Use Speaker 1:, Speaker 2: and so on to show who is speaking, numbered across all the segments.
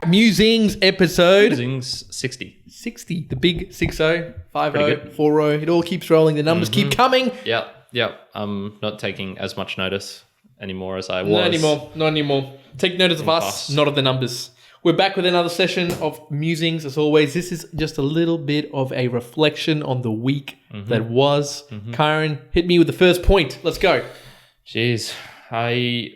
Speaker 1: Musings episode
Speaker 2: Musings 60.
Speaker 1: The big 60, 50, 40. It all keeps rolling. The numbers keep coming.
Speaker 2: Yep. I'm not taking as much notice anymore as I was.
Speaker 1: Not anymore. Take notice of us, not of the numbers. We're back with another session of Musings. As always, this is just a little bit of a reflection on the week that was. Kyrin, hit me with the first point. Let's go.
Speaker 2: Jeez, I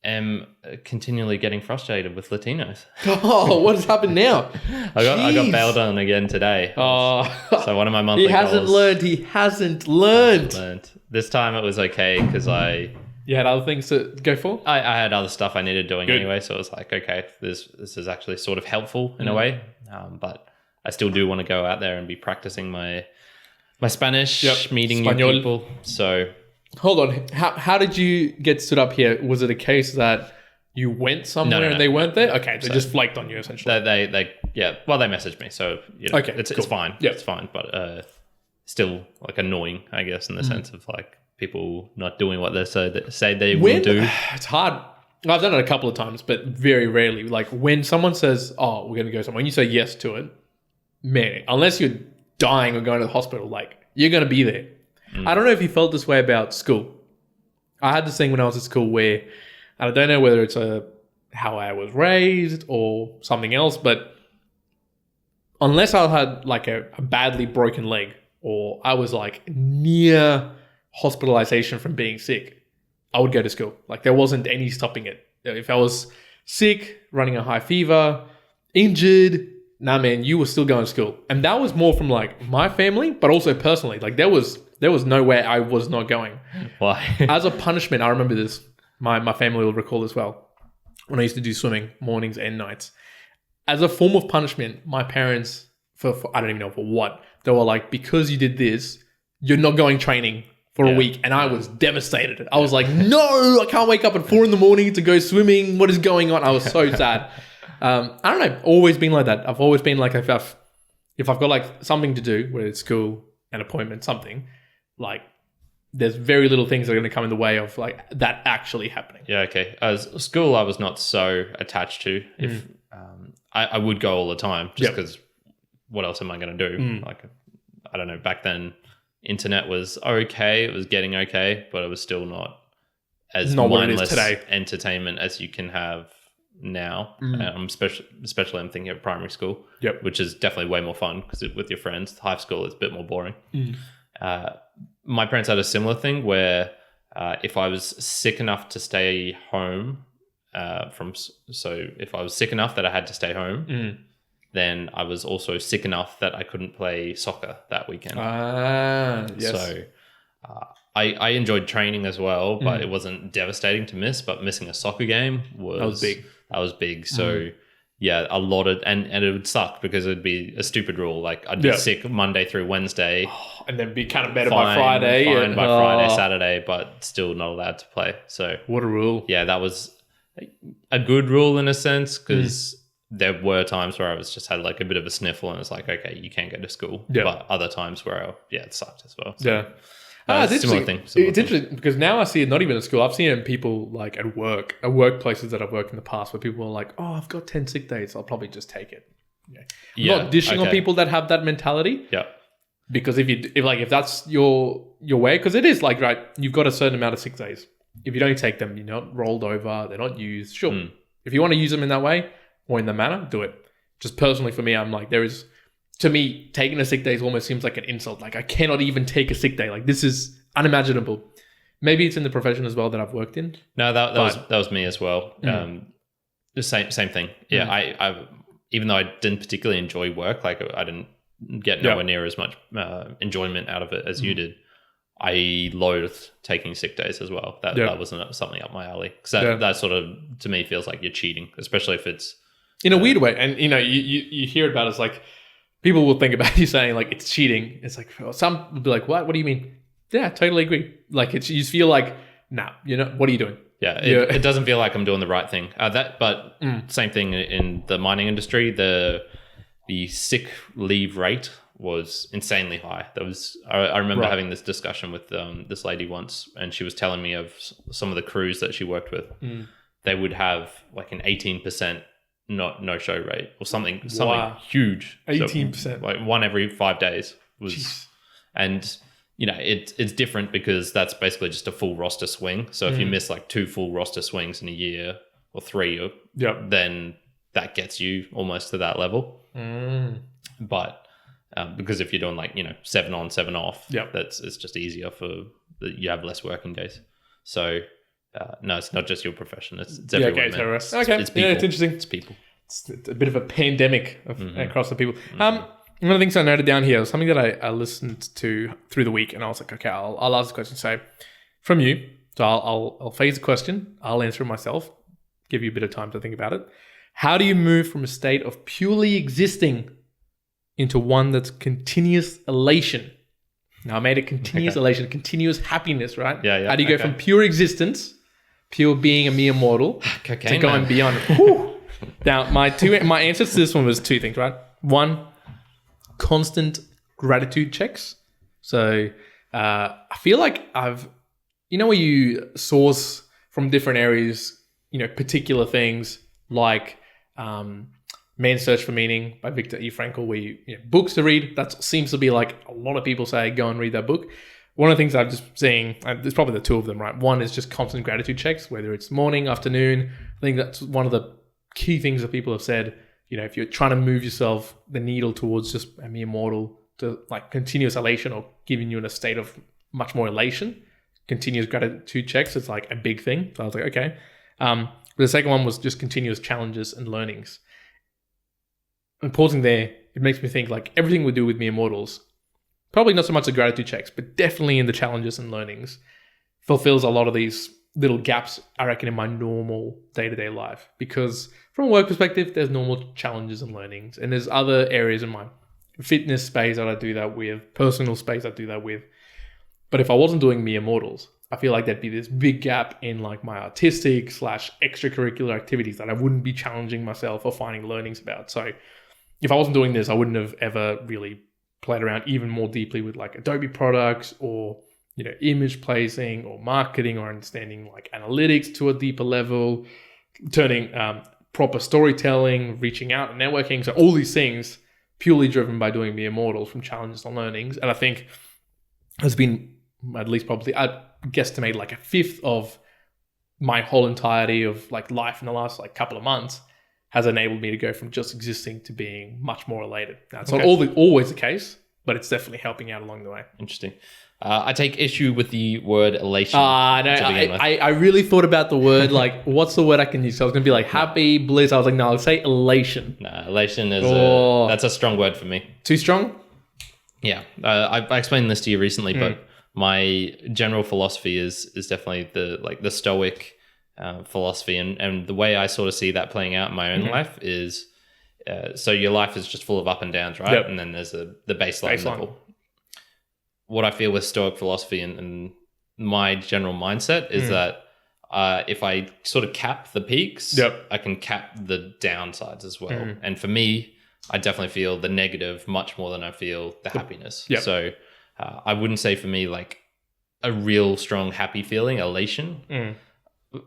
Speaker 2: am continually getting frustrated with Latinos.
Speaker 1: Oh, what has happened now?
Speaker 2: I got bailed on again today.
Speaker 1: Oh,
Speaker 2: so one of my monthly
Speaker 1: He hasn't learned.
Speaker 2: This time it was okay because
Speaker 1: You had other things to go for?
Speaker 2: I had other stuff I needed doing anyway, so it was like, okay, this is actually sort of helpful in a way, but I still do want to go out there and be practicing my Spanish, meeting new people. So
Speaker 1: hold on, how did you get stood up here? Was it a case that you went somewhere and they weren't there? Okay, they just flaked on you essentially.
Speaker 2: They messaged me, so
Speaker 1: okay,
Speaker 2: it's fine.
Speaker 1: Yeah,
Speaker 2: it's fine, but still like annoying, I guess, in the sense of like people not doing what they say they will do.
Speaker 1: It's hard. I've done it a couple of times, but very rarely. Like when someone says, "Oh, we're going to go somewhere," and you say yes to it, man, unless you're dying or going to the hospital, like you're going to be there. I don't know if you felt this way about school. I had this thing when I was at school where I don't know whether it's how I was raised or something else, but unless I had like a badly broken leg or I was like near hospitalization from being sick, I would go to school. Like there wasn't any stopping it. If I was sick, running a high fever, injured, nah man, you were still going to school. And that was more from like my family, but also personally. Like there was no way I was not going.
Speaker 2: Why?
Speaker 1: As a punishment, I remember this. My family will recall as well. When I used to do swimming mornings and nights. As a form of punishment, my parents, for I don't even know for what, they were like, because you did this, you're not going training for a week. And I was devastated. I was like, no, I can't wake up at 4 a.m. to go swimming. What is going on? I was so sad. I don't know. Always been like that. I've always been like, if I've got like something to do, whether it's school, an appointment, something, like there's very little things that are going to come in the way of like that actually happening.
Speaker 2: Yeah. Okay. As school, I was not so attached to. If I would go all the time just because what else am I going to do? Like, I don't know. Back then, internet was okay. It was getting okay, but it was still not as mindless entertainment as you can have now. Especially I'm thinking of primary school, which is definitely way more fun because with your friends. High school is a bit more boring. My parents had a similar thing where if I was sick enough to stay home if I was sick enough that I had to stay home, then I was also sick enough that I couldn't play soccer that weekend.
Speaker 1: Yes.
Speaker 2: So I enjoyed training as well, but it wasn't devastating to miss. But missing a soccer game was big. So a lot of and it would suck because it'd be a stupid rule. Like I'd be sick Monday through Wednesday,
Speaker 1: and then be kind of better by Friday,
Speaker 2: Friday, Saturday, but still not allowed to play. So
Speaker 1: what a rule!
Speaker 2: Yeah, that was a good rule in a sense because there were times where I was just had like a bit of a sniffle and it's like, okay, you can't go to school. But other times where it sucked as well. So,
Speaker 1: it's
Speaker 2: similar
Speaker 1: interesting.
Speaker 2: thing.
Speaker 1: It's interesting because now I see it not even at school. I've seen it in people like at workplaces that I've worked in the past where people are like, oh, I've got 10 sick days. I'll probably just take it. I'm not dishing on people that have that mentality.
Speaker 2: Yeah.
Speaker 1: Because if that's your way, because it is like, right, you've got a certain amount of sick days. If you don't take them, you're not rolled over, they're not used. Sure. If you want to use them in that way or in that manner, do it. Just personally for me, I'm like, to me, taking a sick day almost seems like an insult. Like I cannot even take a sick day. Like this is unimaginable. Maybe it's in the profession as well that I've worked in.
Speaker 2: No, that was me as well. The same thing. Yeah, I even though I didn't particularly enjoy work, like I didn't get nowhere near as much enjoyment out of it as you did. I loathed taking sick days as well. That wasn't something up my alley. Because that sort of, to me, feels like you're cheating, especially if it's...
Speaker 1: In a weird way. And, you hear about it as like, people will think about you saying like, it's cheating. It's like, some will be like, what? What do you mean? Yeah, totally agree. Like, you just feel like, nah, what are you doing?
Speaker 2: Yeah, it doesn't feel like I'm doing the right thing. But same thing in the mining industry, the sick leave rate was insanely high. I remember having this discussion with this lady once, and she was telling me of some of the crews that she worked with. They would have like an 18% no show rate or something
Speaker 1: Wow.
Speaker 2: huge.
Speaker 1: 18%.
Speaker 2: So, like one every 5 days was,
Speaker 1: Jeez.
Speaker 2: and it's different because that's basically just a full roster swing. So if you miss like 2 full roster swings in a year or 3, then that gets you almost to that level. But because if you're doing like 7 on, 7 off, it's just easier you have less working days. So no, it's not just your profession. It's everyone.
Speaker 1: Okay,
Speaker 2: man.
Speaker 1: it's people. It's interesting.
Speaker 2: It's people.
Speaker 1: It's a bit of a pandemic across the people. One of the things I noted down here was something that I listened to through the week, and I was like, okay, I'll ask the question. So from you, so I'll phase the question. I'll answer it myself. Give you a bit of time to think about it. How do you move from a state of purely existing into one that's continuous elation? Now I made it continuous elation, continuous happiness, right?
Speaker 2: Yeah.
Speaker 1: How do you go from pure existence, pure being a mere mortal, to going beyond? Now my answers to this one was 2 things, right? 1, constant gratitude checks. So I feel like where you source from different areas, particular things like Man's Search for Meaning by Viktor E. Frankl, where books to read. That seems to be like a lot of people say, go and read that book. One of the things I'm just seeing, there's probably the 2 of them, right? One is just constant gratitude checks, whether it's morning, afternoon. I think that's one of the key things that people have said. If you're trying to move yourself, the needle towards just a mere mortal to like continuous elation or giving you in a state of much more elation, continuous gratitude checks, it's like a big thing. So I was like, okay. The second one was just continuous challenges and learnings. And pausing there, it makes me think like everything we do with mere mortals, probably not so much the gratitude checks, but definitely in the challenges and learnings, fulfills a lot of these little gaps, I reckon, in my normal day-to-day life. Because from a work perspective, there's normal challenges and learnings. And there's other areas in my fitness space that I do that with, personal space I do that with. But if I wasn't doing mere mortals, I feel like there'd be this big gap in like my artistic / extracurricular activities that I wouldn't be challenging myself or finding learnings about. So if I wasn't doing this, I wouldn't have ever really played around even more deeply with like Adobe products or, image placing or marketing or understanding like analytics to a deeper level, turning proper storytelling, reaching out and networking. So all these things purely driven by doing mere mortals from challenges and learnings. And I think has been at least probably, I'd guesstimate like 1/5 of my whole entirety of like life in the last like couple of months has enabled me to go from just existing to being much more elated. Now, it's not always the case, but it's definitely helping out along the way.
Speaker 2: Interesting. I take issue with the word elation.
Speaker 1: No, I really thought about the word, like, what's the word I can use? So I was going to be like happy, bliss. I was like, no, I'll say elation.
Speaker 2: Nah, elation is that's a strong word for me.
Speaker 1: Too strong?
Speaker 2: Yeah. I explained this to you recently, but my general philosophy is definitely the Stoic philosophy, and the way I sort of see that playing out in my own life is so your life is just full of up and downs, right?
Speaker 1: Yep.
Speaker 2: And then there's the baseline level. What I feel with Stoic philosophy and my general mindset is that if I sort of cap the peaks, I can cap the downsides as well. And for me, I definitely feel the negative much more than I feel the happiness. So I wouldn't say for me like a real strong happy feeling, elation.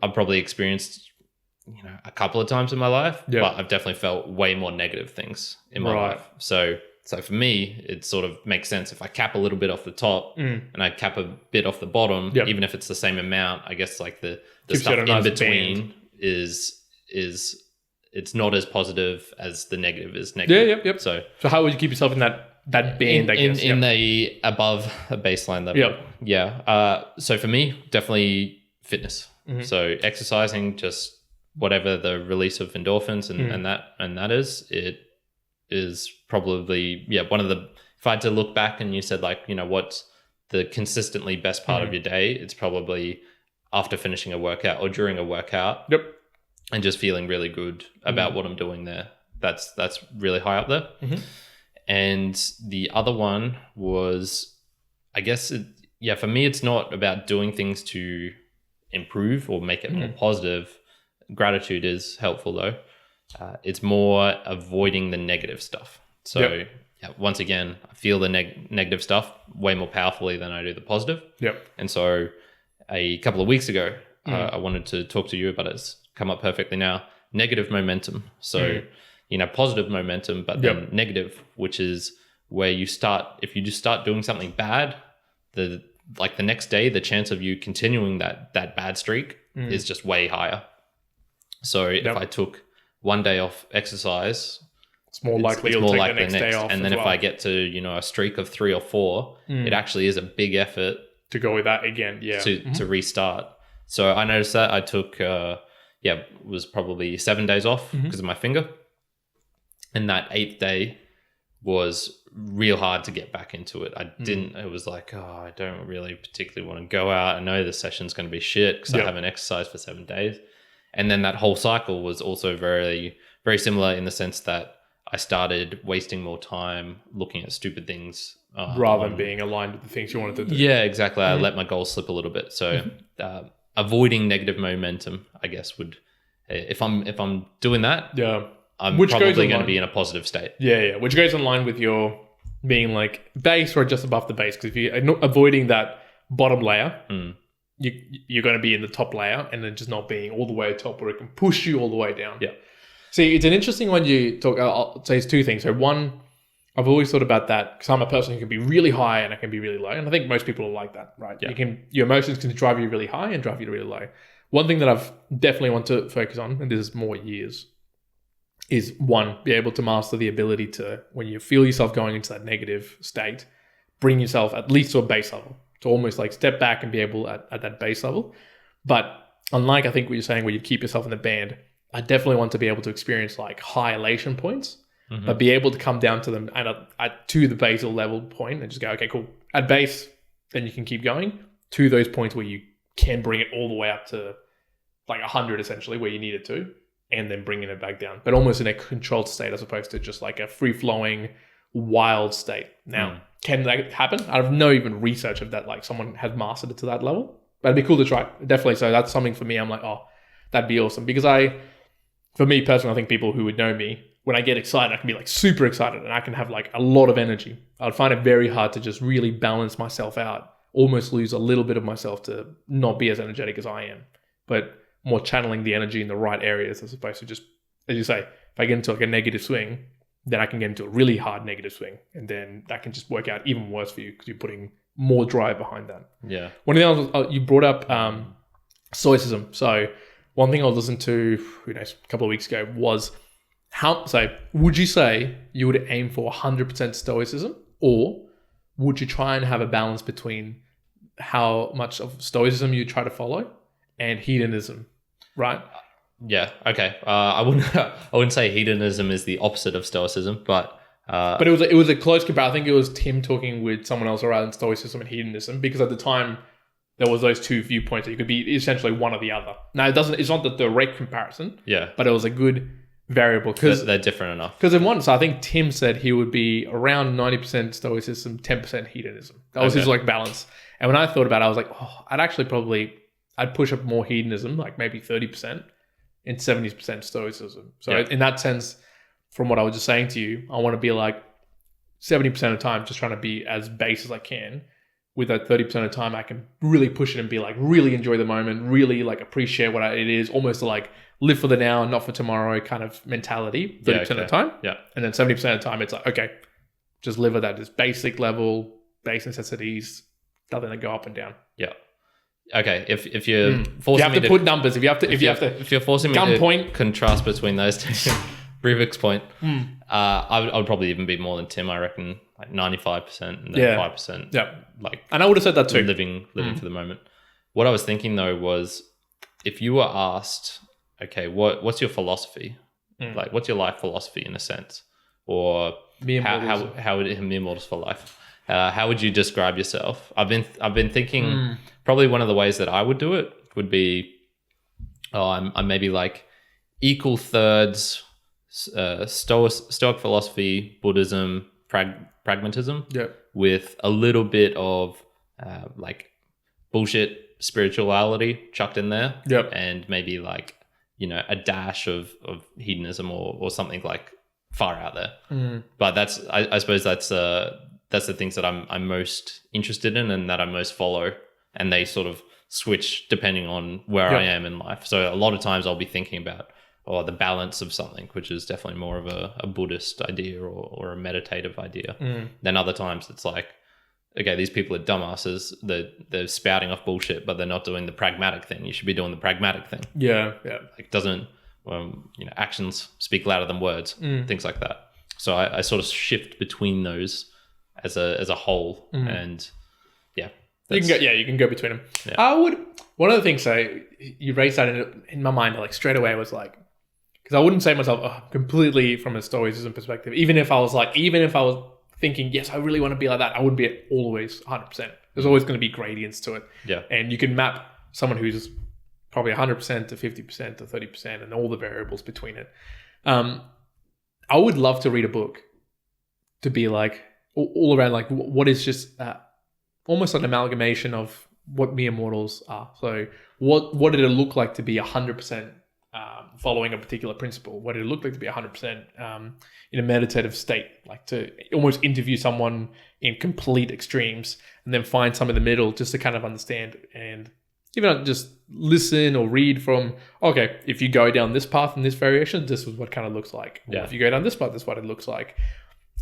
Speaker 2: I've probably experienced, a couple of times in my life, but I've definitely felt way more negative things in my life. So for me, it sort of makes sense if I cap a little bit off the top and I cap a bit off the bottom, even if it's the same amount. I guess like the stuff in between is it's not as positive as the negative is negative. So
Speaker 1: how would you keep yourself in that band?
Speaker 2: In the above a baseline level. So for me, definitely fitness. So exercising, just whatever the release of endorphins and that is, it is probably one of the, if I had to look back and you said like, what's the consistently best part of your day, it's probably after finishing a workout or during a workout and just feeling really good about what I'm doing there. That's really high up there. And the other one was, I guess for me, it's not about doing things to improve or make it more positive. Gratitude is helpful though. It's more avoiding the negative stuff. So once again, I feel the negative stuff way more powerfully than I do the positive. And so a couple of weeks ago, I wanted to talk to you about it. It's come up perfectly now. negative momentum. So, positive momentum, but then negative, which is where you start, if you just start doing something bad, the next day, the chance of you continuing that bad streak is just way higher. So if I took one day off exercise,
Speaker 1: it's more likely you'll take the next day off.
Speaker 2: And then if I get to, a streak of 3 or 4, it actually is a big effort
Speaker 1: to go with that again. Yeah.
Speaker 2: To restart. So I noticed that I took, it was probably 7 days off because of my finger. And that 8th day was real hard to get back into it. It was like, I don't really particularly want to go out. I know the session's going to be shit because I haven't exercised for 7 days. And then that whole cycle was also very, very similar in the sense that I started wasting more time looking at stupid things.
Speaker 1: Rather than being aligned with the things you wanted to do.
Speaker 2: Yeah, exactly. I let my goals slip a little bit. So avoiding negative momentum, I guess, would, if I'm doing that, I'm probably going to be in a positive state.
Speaker 1: Yeah. Which goes in line with your being like base or just above the base. Because if you're not avoiding that bottom layer, you're going to be in the top layer and then just not being all the way top where it can push you all the way down.
Speaker 2: Yeah.
Speaker 1: See, it's an interesting one you talk. I'll say it's 2 things. So one, I've always thought about that because I'm a person who can be really high and I can be really low. And I think most people are like that, right?
Speaker 2: Yeah.
Speaker 1: Your emotions can drive you really high and drive you really low. One thing that I've definitely want to focus on, and this is more years, is one, be able to master the ability to, when you feel yourself going into that negative state, bring yourself at least to a base level. To almost like step back and be able at that base level. But unlike I think what you're saying where you keep yourself in the band, I definitely want to be able to experience like high elation points, but be able to come down to them to the basal level point and just go, okay, cool. At base, then you can keep going to those points where you can bring it all the way up to like 100 essentially where you need it to, and then bringing it back down, but almost in a controlled state as opposed to just like a free-flowing wild state. Now, can that happen? I have no even research of that, like someone has mastered it to that level, but it'd be cool to try. Definitely. So that's something for me. I'm like, that'd be awesome. Because for me personally, I think people who would know me, when I get excited, I can be like super excited and I can have like a lot of energy. I'd find it very hard to just really balance myself out, almost lose a little bit of myself to not be as energetic as I am, but more channeling the energy in the right areas as opposed to just, as you say, if I get into like a negative swing, then I can get into a really hard negative swing. And then that can just work out even worse for you because you're putting more drive behind that.
Speaker 2: Yeah.
Speaker 1: One of the things you brought up stoicism. So one thing I listened to, a couple of weeks ago was would you say you would aim for 100% stoicism, or would you try and have a balance between how much of stoicism you try to follow and hedonism, right?
Speaker 2: Yeah. Okay. I wouldn't say hedonism is the opposite of stoicism, but
Speaker 1: it was a close comparison. I think it was Tim talking with someone else around stoicism and hedonism, because at the time there was those 2 viewpoints that you could be essentially one or the other. Now it's not the direct comparison.
Speaker 2: Yeah.
Speaker 1: But it was a good variable because
Speaker 2: they're different enough.
Speaker 1: Because in one, so I think Tim said he would be around 90% stoicism, 10% hedonism. That was his like balance. And when I thought about it, I was like, I'd push up more hedonism, like maybe 30%, and 70% stoicism. So in that sense, from what I was just saying to you, I want to be like 70% of the time just trying to be as base as I can. With that 30% of the time, I can really push it and be like, really enjoy the moment, really like appreciate what it is, almost like live for the now, not for tomorrow kind of mentality 30% of the time.
Speaker 2: Yeah.
Speaker 1: And then 70% of the time, it's like, okay, just live at that just basic level, base necessities, nothing to go up and down.
Speaker 2: Yeah. Okay, if you're forcing
Speaker 1: you have to put numbers. If
Speaker 2: you're forcing me to contrast between those two, Ruvik's point, I would probably even be more than Tim. I reckon like 95% and then 5%.
Speaker 1: Yeah,
Speaker 2: like,
Speaker 1: and I would have said that too.
Speaker 2: Living for the moment. What I was thinking though was, if you were asked, okay, what's your philosophy? Like, what's your life philosophy in a sense, or how would mere mortals for life? How would you describe yourself? I've been thinking probably one of the ways that I would do it would be, I'm maybe like equal thirds Stoic philosophy, Buddhism, pragmatism, with a little bit of like bullshit spirituality chucked in there, and maybe like, a dash of hedonism or something like far out there. But that's I suppose that's the things that I'm most interested in and that I most follow, and they sort of switch depending on where I am in life. So a lot of times I'll be thinking about, or the balance of something, which is definitely more of a Buddhist idea or a meditative idea. Then other times it's like, okay, these people are dumbasses. They're spouting off bullshit, but they're not doing the pragmatic thing. You should be doing the pragmatic thing.
Speaker 1: Yeah.
Speaker 2: Like doesn't, actions speak louder than words, things like that. So I sort of shift between those as a whole, and yeah.
Speaker 1: You can go between them. Yeah. One of the things, you raised that in my mind, like straight away was like, because I wouldn't say myself completely from a stoicism perspective, even if I was thinking, yes, I really want to be like that, I wouldn't be always 100%. There's always going to be gradients to it. Yeah. And you can map someone who's probably 100% to 50% to 30% and all the variables between it. I would love to read a book to be like all around, like what is just almost an amalgamation of what mere mortals are. So what did it look like to be 100% following a particular principle? What did it look like to be 100% in a meditative state? Like to almost interview someone in complete extremes and then find some in the middle just to kind of understand, and even not just listen or read from, okay, if you go down this path and this variation, this is what kind of looks like. Yeah. Or if you go down this path, this is what it looks like.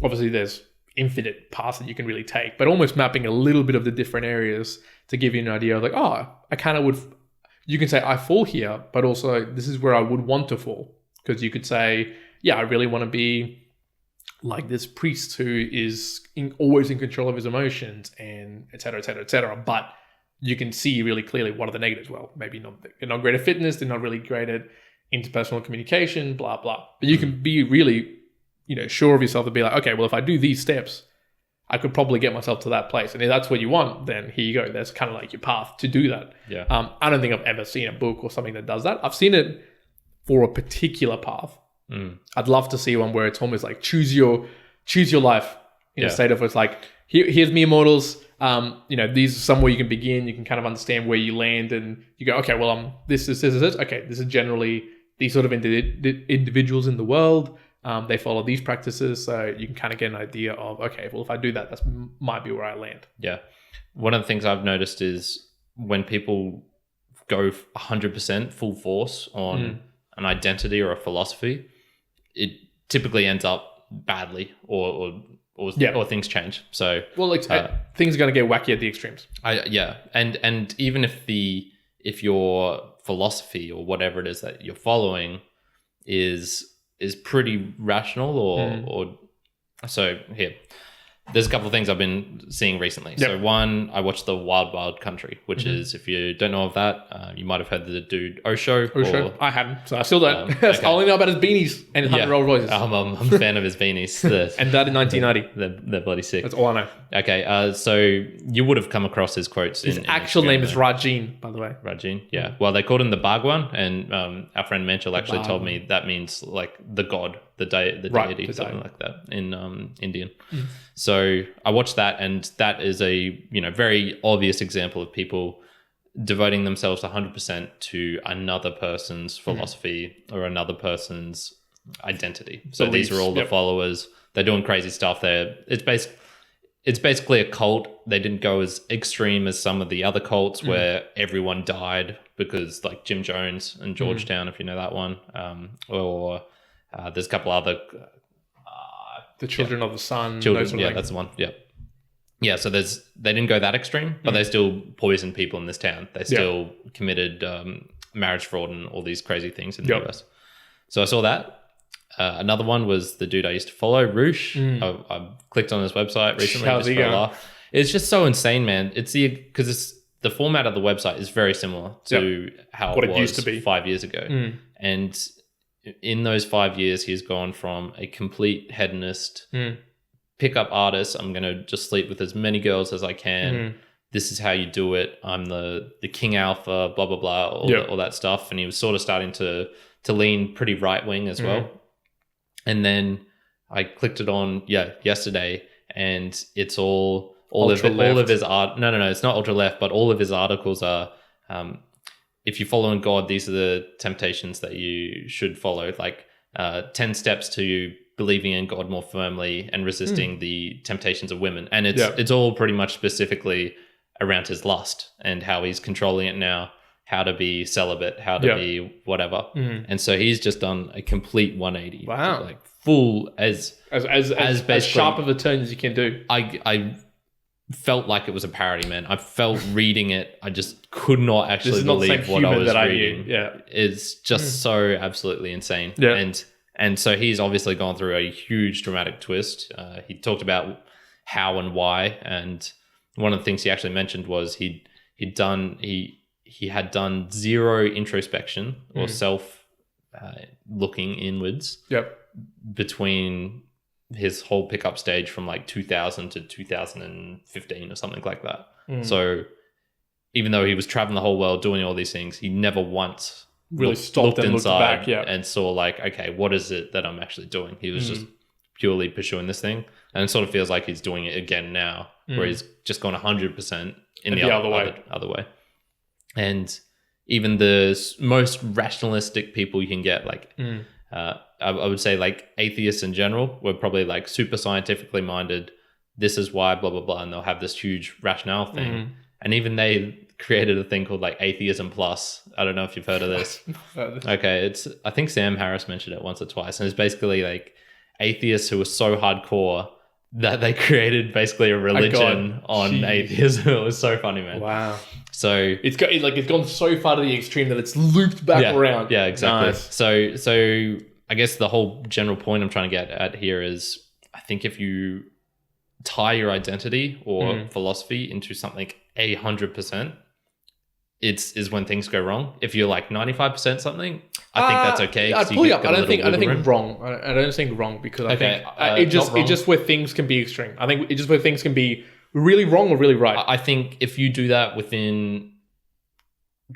Speaker 1: Obviously, there's infinite paths that you can really take, but almost mapping a little bit of the different areas to give you an idea of like, I kind of would, you can say I fall here, but also this is where I would want to fall. Because you could say, yeah, I really want to be like this priest who is always in control of his emotions and et cetera, et cetera, et cetera. But you can see really clearly what are the negatives. Well, maybe they're not great at fitness, they're not really great at interpersonal communication, blah, blah. But you can be really, sure of yourself to be like, okay, well, if I do these steps, I could probably get myself to that place. And if that's what you want, then here you go. That's kind of like your path to do that.
Speaker 2: Yeah.
Speaker 1: I don't think I've ever seen a book or something that does that. I've seen it for a particular path. I'd love to see one where it's almost like choose your life in a state of it's like, here's mere mortals. These are somewhere you can begin. You can kind of understand where you land, and you go, okay, well, this is it. Okay, this is generally these sort of individuals in the world. They follow these practices, so you can kind of get an idea of, okay, well, if I do that, that might be where I land.
Speaker 2: Yeah. One of the things I've noticed is when people go 100% full force on an identity or a philosophy, it typically ends up badly, or things change. So
Speaker 1: things are going to get wacky at the extremes.
Speaker 2: And even if your philosophy or whatever it is that you're following is pretty rational or so here. There's a couple of things I've been seeing recently. Yep. So one, I watched The Wild Wild Country, which is, if you don't know of that, you might have heard the dude Osho.
Speaker 1: I hadn't, so I still don't. I only know about his beanies and 100-year-old voices.
Speaker 2: I'm a fan of his beanies.
Speaker 1: And that in 1990.
Speaker 2: They're bloody sick.
Speaker 1: That's all I know.
Speaker 2: Okay, so you would have come across his quotes.
Speaker 1: His actual name is Rajin, by the way.
Speaker 2: Rajin, yeah. Well, they called him the Bhagwan, and our friend Menchel actually told me that means like the god, the deity, something like that in Indian. So I watched that, and that is a very obvious example of people devoting themselves 100% to another person's philosophy or another person's identity. So these are all the followers. They're doing crazy stuff. It's basically a cult. They didn't go as extreme as some of the other cults where everyone died, because like Jim Jones and Georgetown, if you know that one, or there's a couple other.
Speaker 1: The Children of the Sun.
Speaker 2: That's the one. Yeah. So they didn't go that extreme, but they still poisoned people in this town. They still committed marriage fraud and all these crazy things in the US. So I saw that. Another one was the dude I used to follow, Roosh. I clicked on his website recently.
Speaker 1: How's he going?
Speaker 2: It's just so insane, man. Because the format of the website is very similar to how it was used to be 5 years ago. And in those 5 years, he's gone from a complete hedonist, pickup artist. I'm going to just sleep with as many girls as I can. This is how you do it. I'm the king alpha, blah, blah, blah, all that stuff. And he was sort of starting to lean pretty right wing as well. And then I clicked it on yesterday, and it's all of his art. No, it's not ultra left, but all of his articles are if you follow in God, these are the temptations that you should follow. Like 10 steps to believing in God more firmly and resisting the temptations of women. And it's all pretty much specifically around his lust and how he's controlling it now. how to be celibate, how to be whatever. And so he's just done a complete 180.
Speaker 1: Wow.
Speaker 2: Like full as
Speaker 1: sharp of a turn as you can do.
Speaker 2: I felt like it was a parody, man. I felt reading it. I just could not actually believe what I was reading.
Speaker 1: Yeah.
Speaker 2: It's just so absolutely insane.
Speaker 1: Yeah.
Speaker 2: And so he's obviously gone through a huge dramatic twist. He talked about how and why. And one of the things he actually mentioned was he had done zero introspection or self looking inwards between his whole pickup stage from like 2000 to 2015 or something like that. So even though he was traveling the whole world doing all these things, he never once
Speaker 1: really stopped and looked back
Speaker 2: and saw like, okay, what is it that I'm actually doing? He was just purely pursuing this thing. And it sort of feels like he's doing it again now, where he's just gone 100% in the other way. And even the most rationalistic people you can get, like I would say like atheists in general, were probably like super scientifically minded. This is why, blah, blah, blah. And they'll have this huge rationale thing. And even they created a thing called like Atheism Plus. I don't know if you've heard of this. Okay. I think Sam Harris mentioned it once or twice. And it's basically like atheists who were so hardcore that they created basically a religion on atheism. It was so funny, man.
Speaker 1: Wow.
Speaker 2: So
Speaker 1: it's gone so far to the extreme that it's looped back around.
Speaker 2: Yeah, exactly.
Speaker 1: Nice.
Speaker 2: So I guess the whole general point I'm trying to get at here is, I think if you tie your identity or philosophy into something 100%, is when things go wrong. If you're like 95% something, I think that's okay.
Speaker 1: I'd pull you up. I don't think wrong. I don't think wrong, because I think it's just where things can be extreme. I think it's just where things can be really wrong or really right.
Speaker 2: I think if you do that within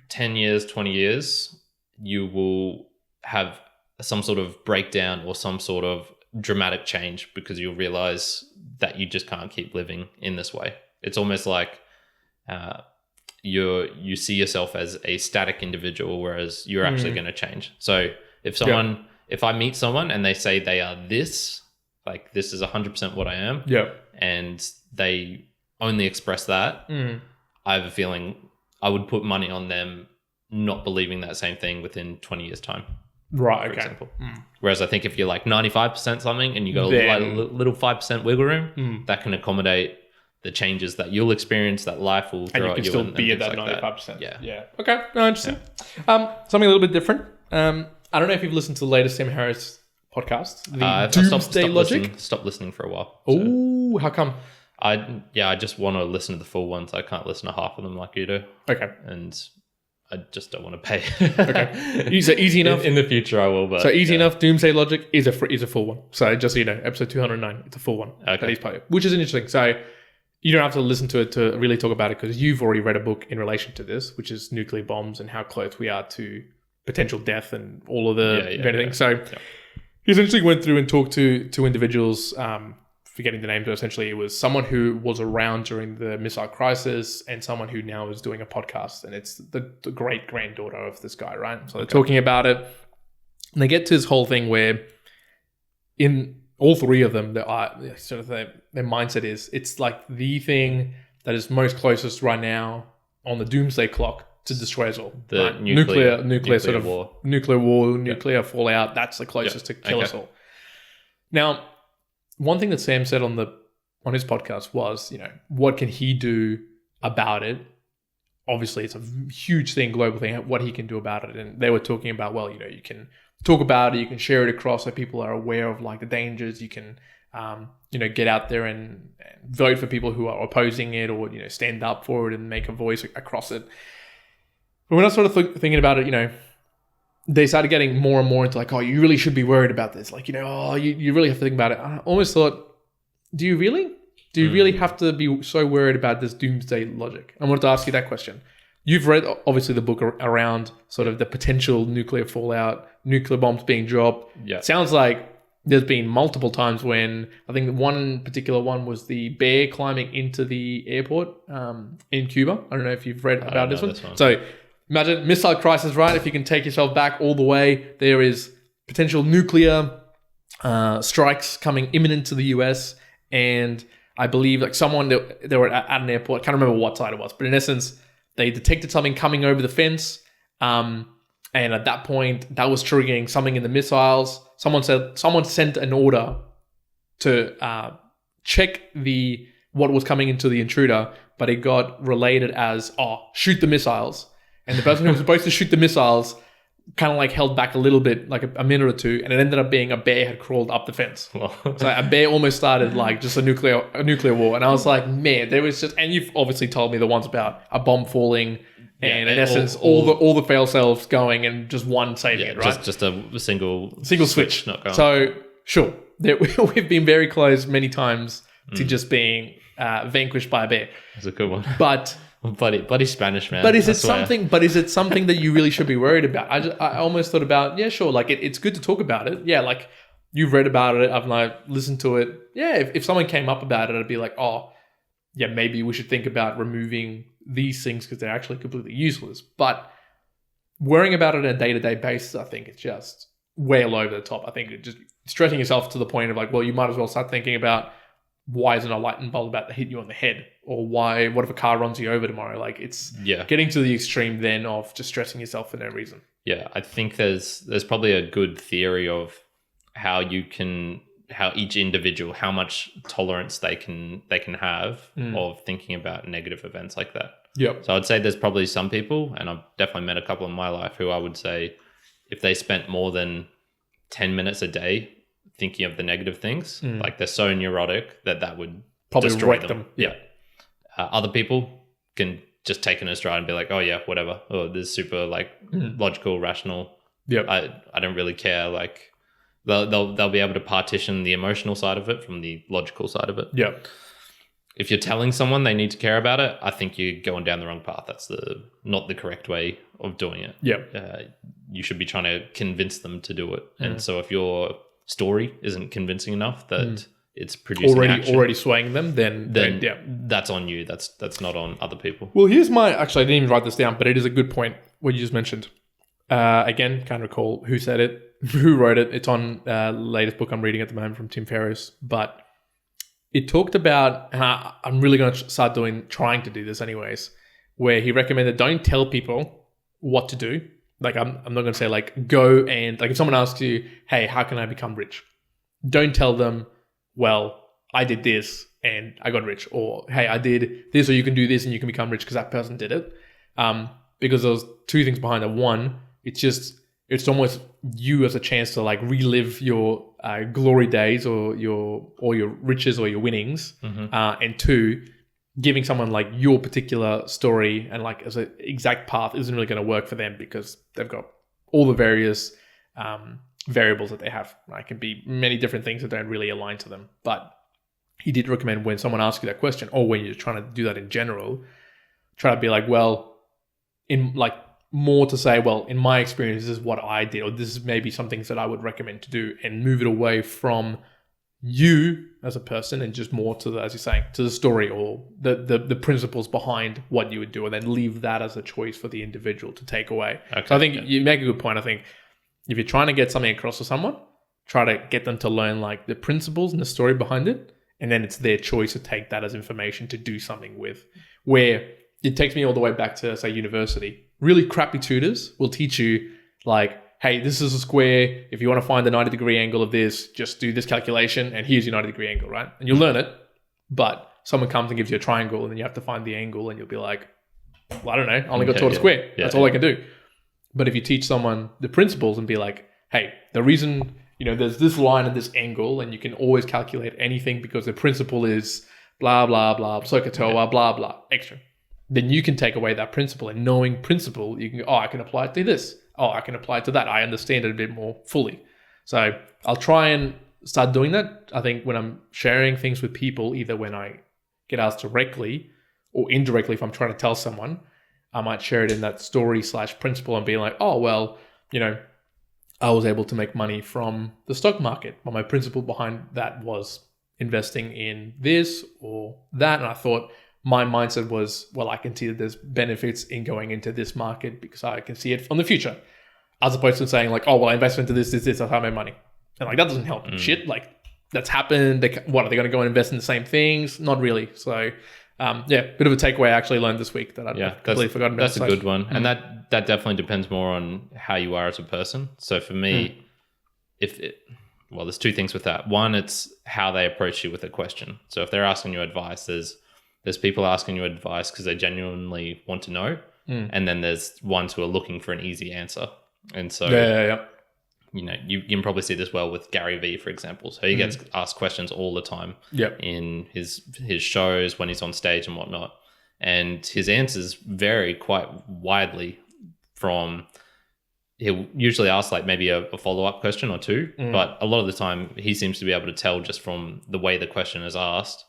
Speaker 2: 10 years, 20 years, you will have some sort of breakdown or some sort of dramatic change, because you'll realize that you just can't keep living in this way. It's almost like you see yourself as a static individual, whereas you're actually going to change. So if I meet someone and they say they are this, like this is 100% what I am, and they only express that, I have a feeling I would put money on them not believing that same thing within 20 years' time.
Speaker 1: Right,
Speaker 2: for example. Whereas I think if you're like 95% something and you got a little 5% wiggle room, that can accommodate the changes that you'll experience, that life will throw at you. And you can still be at that
Speaker 1: 95%.
Speaker 2: Yeah.
Speaker 1: Yeah. Okay. No, interesting. Something a little bit different. I don't know if you've listened to the latest Sam Harris podcast, the Doomsday Logic.
Speaker 2: Stopped listening for a while.
Speaker 1: Oh, how come?
Speaker 2: I just want to listen to the full ones. I can't listen to half of them like you do.
Speaker 1: Okay.
Speaker 2: And I just don't want to pay.
Speaker 1: Okay. Easy enough.
Speaker 2: In the future I will, but
Speaker 1: so easy enough. Doomsday Logic is a full one. So just so you know, episode 209, it's a full one.
Speaker 2: Okay.
Speaker 1: That he's part of, which is interesting. So you don't have to listen to it to really talk about it, because you've already read a book in relation to this, which is nuclear bombs and how close we are to potential death and all of the things. So he essentially went through and talked to individuals, forgetting the name, but essentially it was someone who was around during the missile crisis and someone who now is doing a podcast, and it's the great granddaughter of this guy, right? So they're talking about it, and they get to this whole thing where in all three of them, their mindset is, it's like the thing that is most closest right now on the doomsday clock to destroy us all.
Speaker 2: The
Speaker 1: right? nuclear sort of
Speaker 2: war.
Speaker 1: Nuclear war, nuclear fallout, that's the closest to kill us all. Now, one thing that Sam said on his podcast was, what can he do about it? Obviously, it's a huge thing, global thing, what he can do about it. And they were talking about, well, you can talk about it, you can share it across so people are aware of like the dangers. You can, get out there and vote for people who are opposing it, or, stand up for it and make a voice across it. But when I started thinking about it, they started getting more and more into like, oh, you really should be worried about this. Like, you really have to think about it. I almost thought, do you really? Do you really have to be so worried about this doomsday logic? I wanted to ask you that question. You've read, obviously, the book around sort of the potential nuclear fallout, nuclear bombs being dropped.
Speaker 2: Yeah.
Speaker 1: Sounds like there's been multiple times when, I think one particular one was the bear climbing into the airport in Cuba. I don't know if you've read about this one. So imagine missile crisis, right? If you can take yourself back all the way, there is potential nuclear strikes coming imminent to the US. And I believe like someone, they were at an airport, I can't remember what side it was, but in essence, they detected something coming over the fence. And at that point, that was triggering something in the missiles. Someone sent an order to check what was coming into the intruder, but it got related as, shoot the missiles. And the person who was supposed to shoot the missiles kind of like held back a little bit, like a minute or two, and it ended up being a bear had crawled up the fence. So a bear almost started like just a nuclear war. And I was like, man, there was just, and you've obviously told me the ones about a bomb falling and in essence all the fail safes going and just one saving it, right?
Speaker 2: Just a single
Speaker 1: switch
Speaker 2: not going.
Speaker 1: So sure, we've been very close many times to just being vanquished by a bear.
Speaker 2: That's a good one.
Speaker 1: But
Speaker 2: bloody Spanish, man.
Speaker 1: But is it something that you really should be worried about? I almost thought about, yeah, sure. Like it's good to talk about it. Yeah, like you've read about it. I've like listened to it. Yeah, if someone came up about it, I'd be like, oh, yeah, maybe we should think about removing these things because they're actually completely useless. But worrying about it on a day-to-day basis, I think it's just way all over the top. I think it just stressing yourself to the point of like, well, you might as well start thinking about why isn't a lightning bolt about to hit you on the head? Or what if a car runs you over tomorrow? Like it's getting to the extreme then of just stressing yourself for no reason. Yeah,
Speaker 2: I think there's probably a good theory of how each individual, how much tolerance they can have of thinking about negative events like that.
Speaker 1: Yep.
Speaker 2: So I'd say there's probably some people, and I've definitely met a couple in my life who I would say if they spent more than 10 minutes a day thinking of the negative things, like they're so neurotic that would
Speaker 1: probably
Speaker 2: destroy
Speaker 1: them.
Speaker 2: Yeah. Other people can just take it in a stride and be like, oh yeah, whatever. Oh, this is super like logical, rational.
Speaker 1: Yeah.
Speaker 2: I don't really care. Like they'll be able to partition the emotional side of it from the logical side of it.
Speaker 1: Yeah.
Speaker 2: If you're telling someone they need to care about it, I think you're going down the wrong path. That's not the correct way of doing it.
Speaker 1: Yeah.
Speaker 2: You should be trying to convince them to do it. And so if your story isn't convincing enough that it's producing
Speaker 1: already swaying them, then
Speaker 2: that's on you. That's not on other people.
Speaker 1: Well, actually I didn't even write this down, but it is a good point what you just mentioned. Again, can't recall who said it, who wrote it. It's on latest book I'm reading at the moment from Tim Ferriss, but it talked about, and I'm really going to start trying to do this anyways, where he recommended don't tell people what to do. Like I'm not going to say like go and like if someone asks you, hey, how can I become rich? Don't tell them, well, I did this and I got rich, or hey, I did this, or you can do this and you can become rich because that person did it. Because there's two things behind it. One, it's almost you as a chance to like relive your glory days or your riches or your winnings. And two, giving someone like your particular story and like as an exact path isn't really going to work for them because they've got all the various variables that they have. It can be many different things that don't really align to them. But he did recommend when someone asks you that question, or when you're trying to do that in general, try to be like, well, in like more to say, well, in my experience, this is what I did, or this is maybe some things that I would recommend to do, and move it away from you as a person and just more to the, as you're saying, to the story or the principles behind what you would do, and then leave that as a choice for the individual to take away. Okay, so I think you make a good point. I think if you're trying to get something across to someone, try to get them to learn like the principles and the story behind it, and then it's their choice to take that as information to do something with. Where it takes me all the way back to, say, university. Really crappy tutors will teach you like, hey, this is a square. If you want to find the 90-degree angle of this, just do this calculation, and here's your 90-degree angle, right? And you'll learn it, but someone comes and gives you a triangle, and then you have to find the angle, and you'll be like, well, I don't know. I only got taught a square. That's all I can do. But if you teach someone the principles and be like, hey, the reason, there's this line and this angle, and you can always calculate anything because the principle is blah, blah, blah, SOHCAHTOA, blah, blah, extra. Then you can take away that principle, and knowing principle, you can go, I can apply it to this. I can apply it to that. I understand it a bit more fully. So I'll try and start doing that. I think when I'm sharing things with people, either when I get asked directly or indirectly, if I'm trying to tell someone, I might share it in that story/principle and be like, oh, well, I was able to make money from the stock market. But my principle behind that was investing in this or that. And I thought my mindset was, well, I can see that there's benefits in going into this market because I can see it from the future. As opposed to saying like, oh, well, I invest into this, that's how I make money. And like, that doesn't help shit. Like that's happened. What, are they going to go and invest in the same things? Not really. So bit of a takeaway I actually learned this week that I'd completely forgotten about.
Speaker 2: That's a good one. And that definitely depends more on how you are as a person. So for me, there's two things with that. One, it's how they approach you with a question. So if they're asking you advice, there's people asking you advice because they genuinely want to know. And then there's ones who are looking for an easy answer. And so, you know, you can probably see this well with Gary Vee, for example. So he gets asked questions all the time in his shows, when he's on stage and whatnot. And his answers vary quite widely from, he'll usually ask like maybe a follow-up question or two, but a lot of the time he seems to be able to tell just from the way the question is asked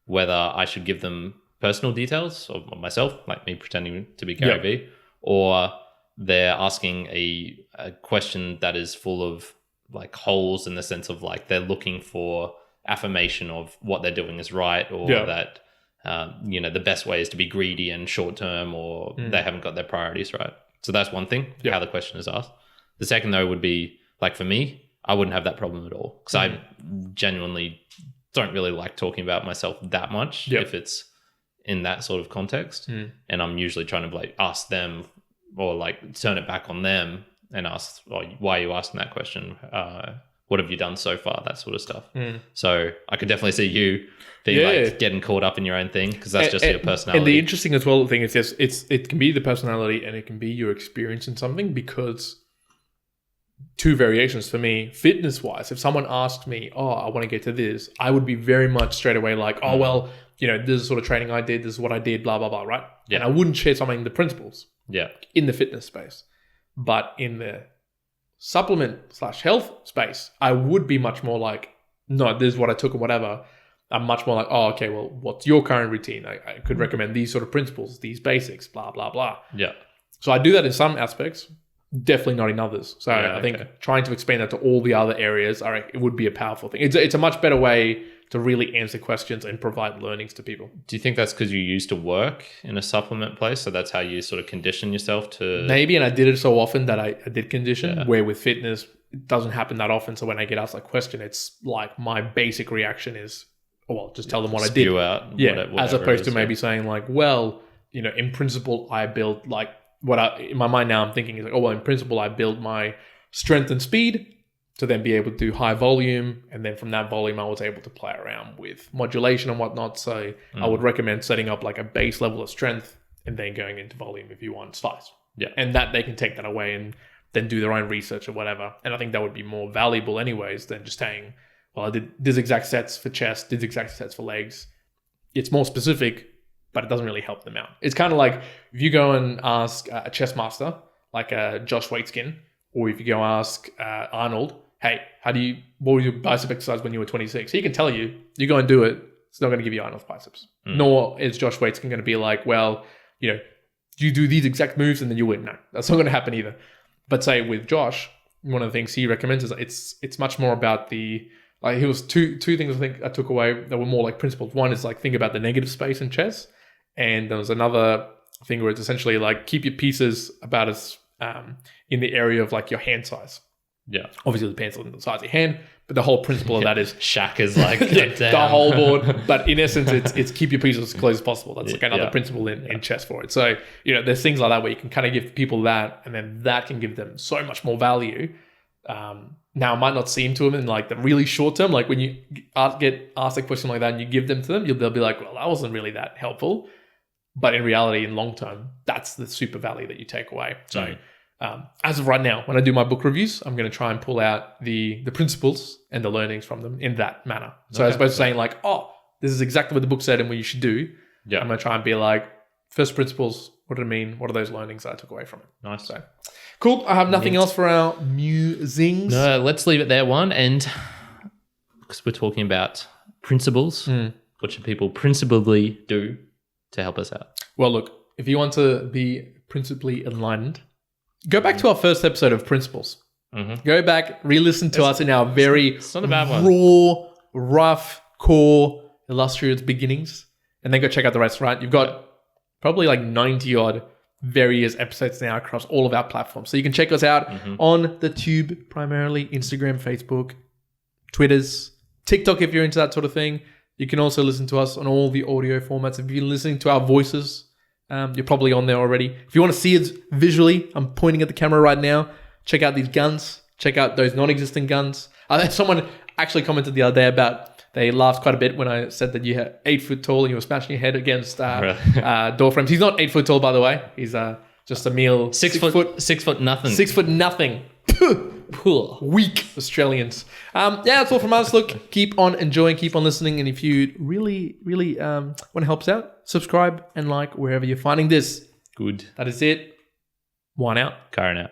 Speaker 2: whether I should give them personal details of myself, like me pretending to be Gary Vee, or they're asking a question that is full of like holes in the sense of like they're looking for affirmation of what they're doing is right, or that you know, the best way is to be greedy and short term, or they haven't got their priorities right. So that's one thing, how the question is asked. The second though would be like, for me, I wouldn't have that problem at all because I genuinely don't really like talking about myself that much if it's in that sort of context. And I'm usually trying to like ask them or like turn it back on them and ask, why are you asking that question? What have you done so far? That sort of stuff. So I could definitely see you being like getting caught up in your own thing because that's just your personality.
Speaker 1: And the interesting as well thing is it can be the personality and it can be your experience in something, because two variations for me, fitness wise, if someone asked me, I want to get to this, I would be very much straight away like, well, you know, this is the sort of training I did, this is what I did, blah, blah, blah, right? And I wouldn't share something, the principles in the fitness space. But in the supplement/health space, I would be much more like, no, this is what I took or whatever. I'm much more like, okay, well, what's your current routine? I could recommend these sort of principles, these basics, blah, blah, blah.
Speaker 2: Yeah.
Speaker 1: So I do that in some aspects, definitely not in others. So I think trying to expand that to all the other areas, it would be a powerful thing. It's a much better way to really answer questions and provide learnings to people.
Speaker 2: Do you think that's because you used to work in a supplement place? So that's how you sort of condition yourself to...
Speaker 1: Maybe, and I did it so often that I did condition, where with fitness, it doesn't happen that often. So when I get asked that question, it's like my basic reaction is, just tell them what I did.
Speaker 2: Spew out.
Speaker 1: As opposed to maybe saying like, well, you know, in principle, I built like in my mind now I'm thinking is like, in principle, I built my strength and speed to then be able to do high volume. And then from that volume, I was able to play around with modulation and whatnot. So I would recommend setting up like a base level of strength and then going into volume if you want slice.
Speaker 2: Yeah.
Speaker 1: And that they can take that away and then do their own research or whatever. And I think that would be more valuable anyways than just saying, well, I did this exact sets for chest, did exact sets for legs. It's more specific, but it doesn't really help them out. It's kind of like if you go and ask a chess master, like Josh Waitskin, or if you go ask Arnold, hey, what was your bicep exercise when you were 26? He can tell you, you go and do it. It's not going to give you Arnold's biceps. Nor is Josh Waitskin going to be like, well, you know, you do these exact moves and then you win. No, that's not going to happen either. But say with Josh, one of the things he recommends is it's much more about he was two things I think I took away that were more like principles. One is like think about the negative space in chess. And there was another thing where it's essentially like keep your pieces about as in the area of like your hand size.
Speaker 2: Yeah.
Speaker 1: Obviously the pencil in the size of your hand, but the whole principle of that is
Speaker 2: Shaq is like
Speaker 1: the whole board. But in essence, it's keep your pieces as close as possible. That's like another principle in chess for it. So, you know, there's things like that where you can kind of give people that, and then that can give them so much more value. Now, it might not seem to them in like the really short term. Like when you get asked a question like that and you give them to them, they'll be like, well, that wasn't really that helpful. But in reality, in long term, that's the super value that you take away. So as of right now, when I do my book reviews, I'm going to try and pull out the principles and the learnings from them in that manner. So as opposed to saying like, this is exactly what the book said and what you should do. Yeah. I'm going to try and be like, first principles, what did it mean? What are those learnings that I took away from it?
Speaker 2: Nice.
Speaker 1: So cool. I have nothing else for our musings.
Speaker 2: No, let's leave it there, one. And because we're talking about principles, what should people principally do to help us out?
Speaker 1: Well, look, if you want to be principally enlightened, go back to our first episode of Principles. Go back, re-listen to us in our very raw, rough, core, illustrious beginnings, and then go check out the rest, right? You've got probably like 90-odd various episodes now across all of our platforms. So you can check us out on the tube, primarily Instagram, Facebook, Twitters, TikTok if you're into that sort of thing. You can also listen to us on all the audio formats. If you're listening to our voices, you're probably on there already. If you want to see us visually, I'm pointing at the camera right now. Check out these guns. Check out those non-existent guns. Someone actually commented the other day about, they laughed quite a bit when I said that you had 8 foot tall and you were smashing your head against door frames. He's not 8 foot tall, by the way. He's just a meal
Speaker 2: 6 foot 6 foot nothing.
Speaker 1: 6 foot nothing. Weak Australians. That's all from us. Look, keep on enjoying, keep on listening, and if you really want to help us out, subscribe and like wherever you're finding this.
Speaker 2: Good.
Speaker 1: That is it. Juan out.
Speaker 2: Kyrin out.